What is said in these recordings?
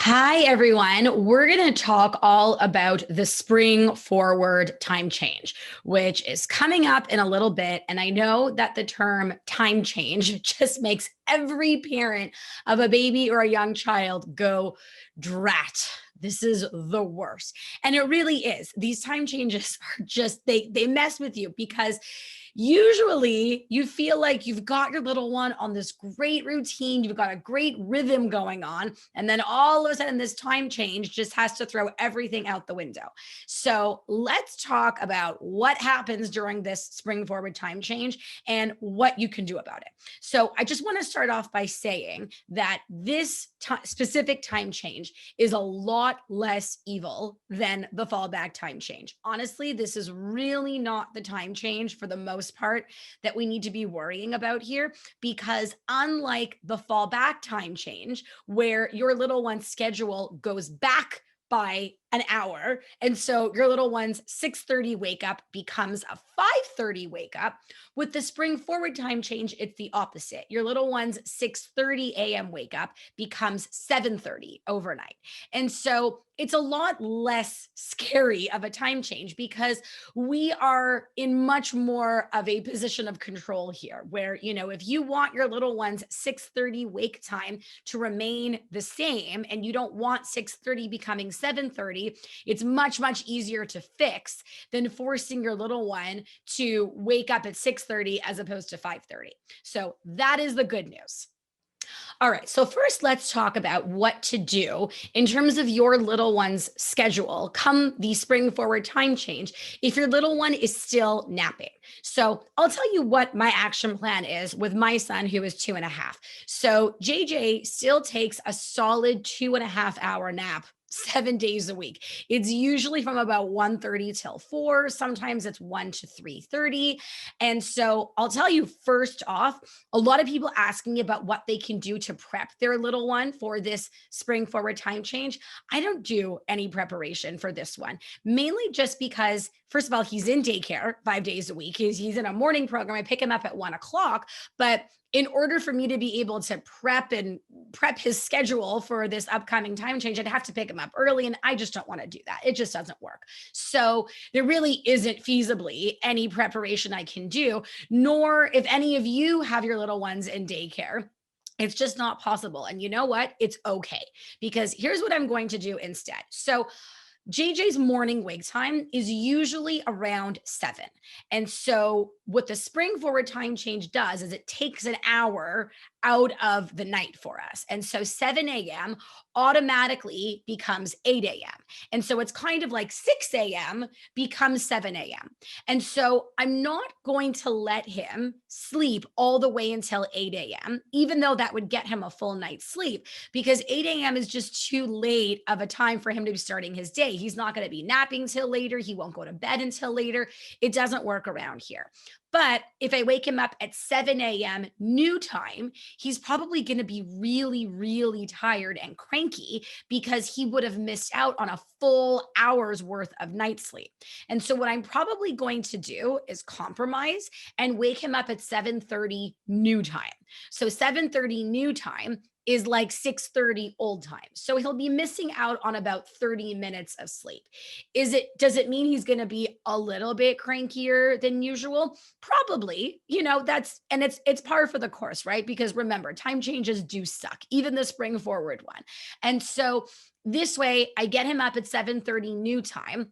Hi, everyone. We're going to talk all about the spring forward time change, which is coming up in a little bit. And I know that the term time change just makes every parent of a baby or a young child go, drat. This is the worst. And it really is. These time changes are just, they mess with you because usually you feel like you've got your little one on this great routine, you've got a great rhythm going on, and then all of a sudden this time change just has to throw everything out the window. So let's talk about what happens during this spring forward time change and what you can do about it. So I just want to start off by saying that this specific time change is a lot less evil than the fallback time change. Honestly, this is really not the time change for the most part that we need to be worrying about here, because unlike the fallback time change, where your little one's schedule goes back by an hour, and so your little one's 6:30 wake up becomes a 5:30 wake up, with the spring forward time change, it's the opposite. Your little one's 6:30 a.m. wake up becomes 7:30 overnight. And so it's a lot less scary of a time change because we are in much more of a position of control here, where, if you want your little one's 6:30 wake time to remain the same and you don't want 6:30 becoming 7:30, it's much, much easier to fix than forcing your little one to wake up at 6:30 as opposed to 5:30. So that is the good news. All right. So, first, let's talk about what to do in terms of your little one's schedule come the spring forward time change if your little one is still napping. So, I'll tell you what my action plan is with my son, who is 2.5. So, JJ still takes a solid 2.5 hour nap 7 days a week. It's usually from about 1:30 till 4. Sometimes it's 1 to 3:30. And so I'll tell you first off, a lot of people ask me about what they can do to prep their little one for this spring forward time change. I don't do any preparation for this one, mainly just because, first of all, he's in daycare 5 days a week. He's in a morning program. I pick him up at 1 o'clock. But in order for me to be able to prep his schedule for this upcoming time change, I'd have to pick him up early. And I just don't want to do that. It just doesn't work. So there really isn't feasibly any preparation I can do, nor if any of you have your little ones in daycare. It's just not possible. And you know what? It's okay, because here's what I'm going to do instead. So JJ's morning wake time is usually around 7. And so, what the spring forward time change does is it takes an hour out of the night for us. And so, 7 a.m. automatically becomes 8 a.m. And so, it's kind of like 6 a.m. becomes 7 a.m. And so, I'm not going to let him sleep all the way until 8 a.m., even though that would get him a full night's sleep, because 8 a.m. is just too late of a time for him to be starting his day. He's not going to be napping till later. He won't go to bed until later. It doesn't work around here. But if I wake him up at 7 a.m. new time, he's probably going to be really, really tired and cranky because he would have missed out on a full hour's worth of night sleep. And so, what I'm probably going to do is compromise and wake him up at 7:30 new time. So, 7:30 new time is like 6:30 old time. So he'll be missing out on about 30 minutes of sleep. Does it mean he's going to be a little bit crankier than usual? Probably. It's par for the course, right? Because remember, time changes do suck, even the spring forward one. And so this way I get him up at 7:30 new time.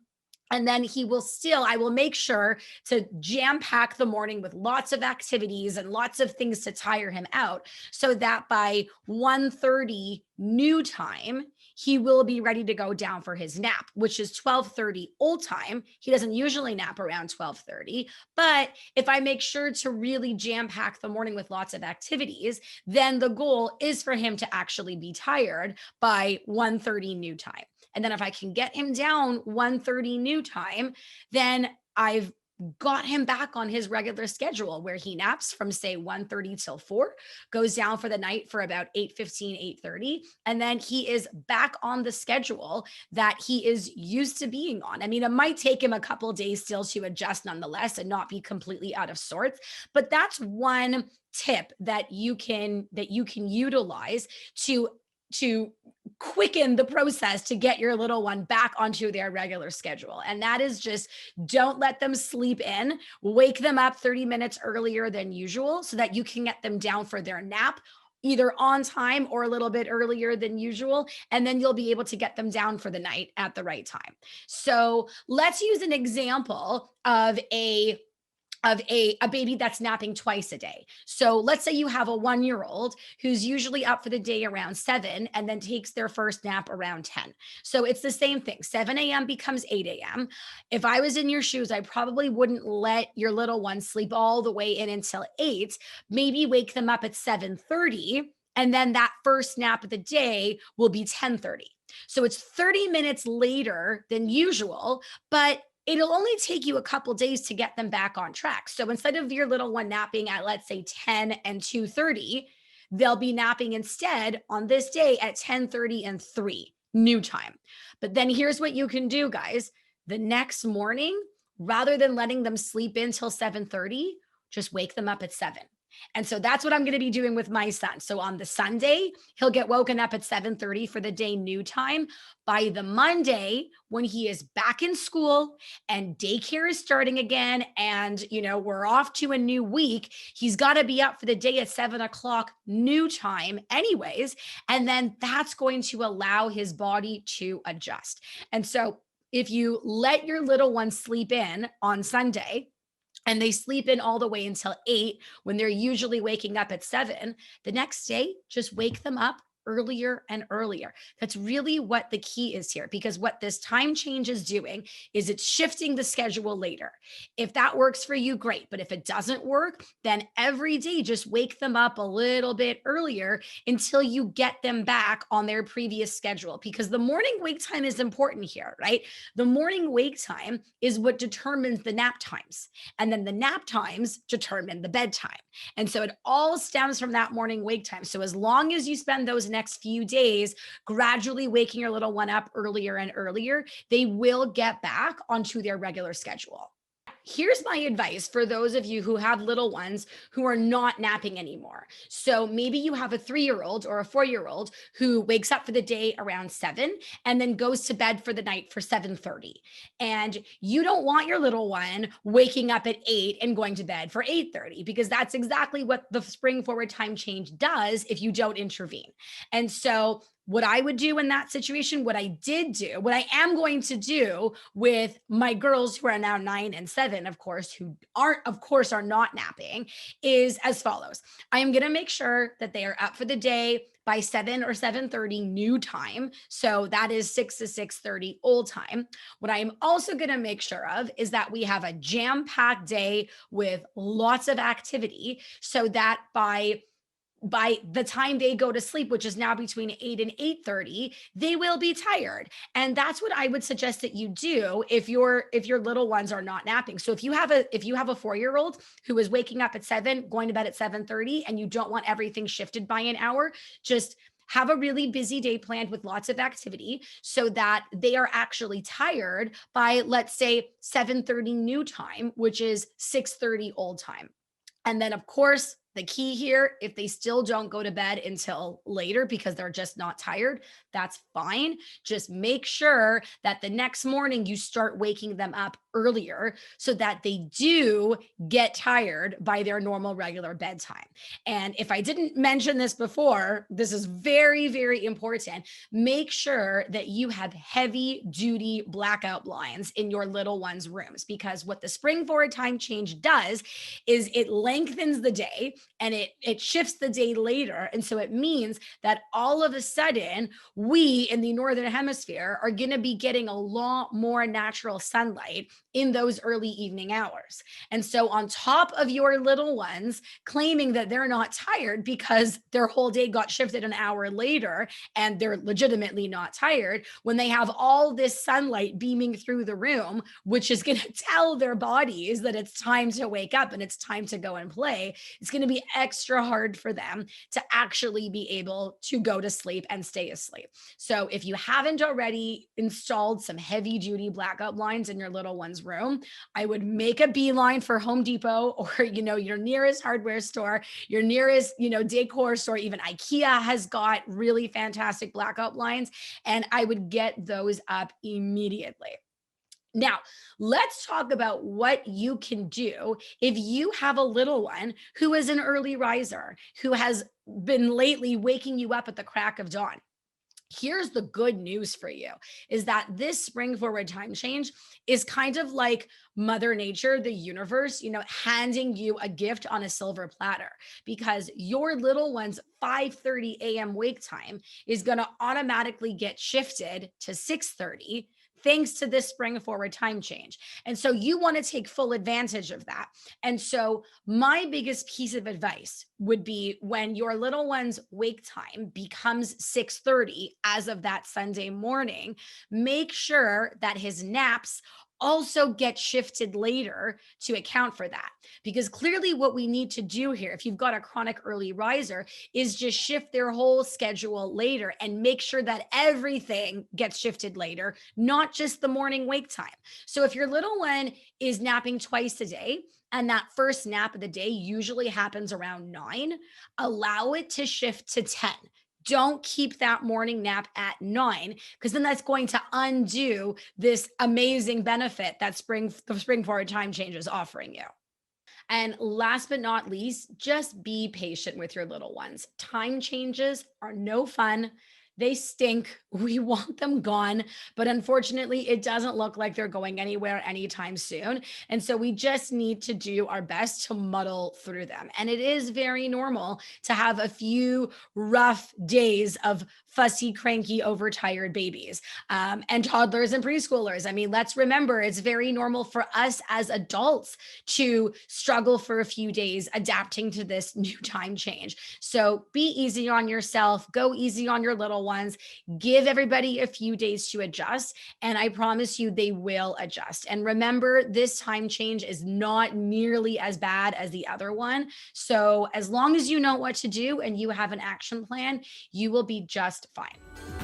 And then I will make sure to jam pack the morning with lots of activities and lots of things to tire him out, so that by 1:30 new time, he will be ready to go down for his nap, which is 12:30 old time. He doesn't usually nap around 12:30, but if I make sure to really jam pack the morning with lots of activities, then the goal is for him to actually be tired by 1:30 new time. And then if I can get him down 1:30 new time, then I've got him back on his regular schedule, where he naps from, say, 1:30 till 4, goes down for the night for about 8:15, 8:30, and then he is back on the schedule that he is used to being on. I mean, it might take him a couple days still to adjust nonetheless and not be completely out of sorts, but that's one tip that you can utilize to quicken the process to get your little one back onto their regular schedule. And that is just, don't let them sleep in. Wake them up 30 minutes earlier than usual so that you can get them down for their nap, either on time or a little bit earlier than usual. And then you'll be able to get them down for the night at the right time. So let's use an example of a baby that's napping twice a day. So let's say you have a 1-year-old who's usually up for the day around 7 and then takes their first nap around 10. So it's the same thing. 7 a.m. becomes 8 a.m. If I was in your shoes, I probably wouldn't let your little one sleep all the way in until 8. Maybe wake them up at 7:30, and then that first nap of the day will be 10:30. So it's 30 minutes later than usual, but it'll only take you a couple days to get them back on track. So instead of your little one napping at, let's say, 10 and 2:30, they'll be napping instead on this day at 10:30 and 3 new time. But then here's what you can do, guys. The next morning, rather than letting them sleep in till 7:30, just wake them up at 7. And so that's what I'm going to be doing with my son. So on the Sunday, he'll get woken up at 7:30 for the day new time. By the Monday, when he is back in school and daycare is starting again, and we're off to a new week, he's got to be up for the day at 7 o'clock new time anyways. And then that's going to allow his body to adjust. And so if you let your little one sleep in on Sunday, and they sleep in all the way until 8 when they're usually waking up at 7, the next day, just wake them up earlier and earlier. That's really what the key is here, because what this time change is doing is it's shifting the schedule later. If that works for you, great. But if it doesn't work, then every day just wake them up a little bit earlier until you get them back on their previous schedule, because the morning wake time is important here, right? The morning wake time is what determines the nap times, and then the nap times determine the bedtime. And so it all stems from that morning wake time. So as long as you spend those next few days gradually waking your little one up earlier and earlier, they will get back onto their regular schedule. Here's my advice for those of you who have little ones who are not napping anymore. So maybe you have a 3-year-old or a 4-year-old who wakes up for the day around 7 and then goes to bed for the night for 7:30. And you don't want your little one waking up at 8 and going to bed for 8:30, because that's exactly what the spring forward time change does if you don't intervene. And so what I would do in that situation, what I did do, what I am going to do with my girls who are now 9 and 7, of course, who are not napping, is as follows. I am going to make sure that they are up for the day by 7 or 7:30 new time. So that is 6 to 6:30 old time. What I am also going to make sure of is that we have a jam-packed day with lots of activity, so that by the time they go to sleep, which is now between 8 and 8:30, they will be tired. And that's what I would suggest that you do if your little ones are not napping. So if you have a 4-year-old who is waking up at 7, going to bed at 7:30, and you don't want everything shifted by an hour, just have a really busy day planned with lots of activity so that they are actually tired by, let's say, 7:30 new time, which is 6:30 old time. And then, of course, the key here, if they still don't go to bed until later because they're just not tired, that's fine. Just make sure that the next morning you start waking them up earlier so that they do get tired by their normal regular bedtime. And if I didn't mention this before, this is very, very important. Make sure that you have heavy duty blackout blinds in your little one's rooms, because what the spring forward time change does is it lengthens the day and it shifts the day later. And so it means that all of a sudden, we in the Northern Hemisphere are going to be getting a lot more natural sunlight in those early evening hours. And so on top of your little ones claiming that they're not tired because their whole day got shifted an hour later and they're legitimately not tired, when they have all this sunlight beaming through the room, which is going to tell their bodies that it's time to wake up and it's time to go and play, it's going to to be extra hard for them to actually be able to go to sleep and stay asleep. So if you haven't already installed some heavy duty blackout blinds in your little one's room, I would make a beeline for Home Depot or, your nearest hardware store, your nearest, decor store. Even IKEA has got really fantastic blackout blinds, and I would get those up immediately. Now, let's talk about what you can do if you have a little one who is an early riser, who has been lately waking you up at the crack of dawn. Here's the good news for you is that this spring forward time change is kind of like Mother Nature, the universe, handing you a gift on a silver platter, because your little one's 5:30 a.m. wake time is going to automatically get shifted to 6:30 thanks to this spring forward time change. And so you want to take full advantage of that. And so my biggest piece of advice would be, when your little one's wake time becomes 6:30 as of that Sunday morning, make sure that his naps also get shifted later to account for that. Because clearly, what we need to do here, if you've got a chronic early riser, is just shift their whole schedule later and make sure that everything gets shifted later, not just the morning wake time. So if your little one is napping twice a day, and that first nap of the day usually happens around 9, allow it to shift to 10. Don't keep that morning nap at 9, because then that's going to undo this amazing benefit that the spring forward time change is offering you. And last but not least, just be patient with your little ones. Time changes are no fun. They stink. We want them gone. But unfortunately, it doesn't look like they're going anywhere anytime soon. And so we just need to do our best to muddle through them. And it is very normal to have a few rough days of fussy, cranky, overtired babies, and toddlers and preschoolers. I mean, let's remember, it's very normal for us as adults to struggle for a few days adapting to this new time change. So be easy on yourself, go easy on your little ones, give everybody a few days to adjust, and I promise you they will adjust. And remember, this time change is not nearly as bad as the other one. So as long as you know what to do and you have an action plan, you will be just fine.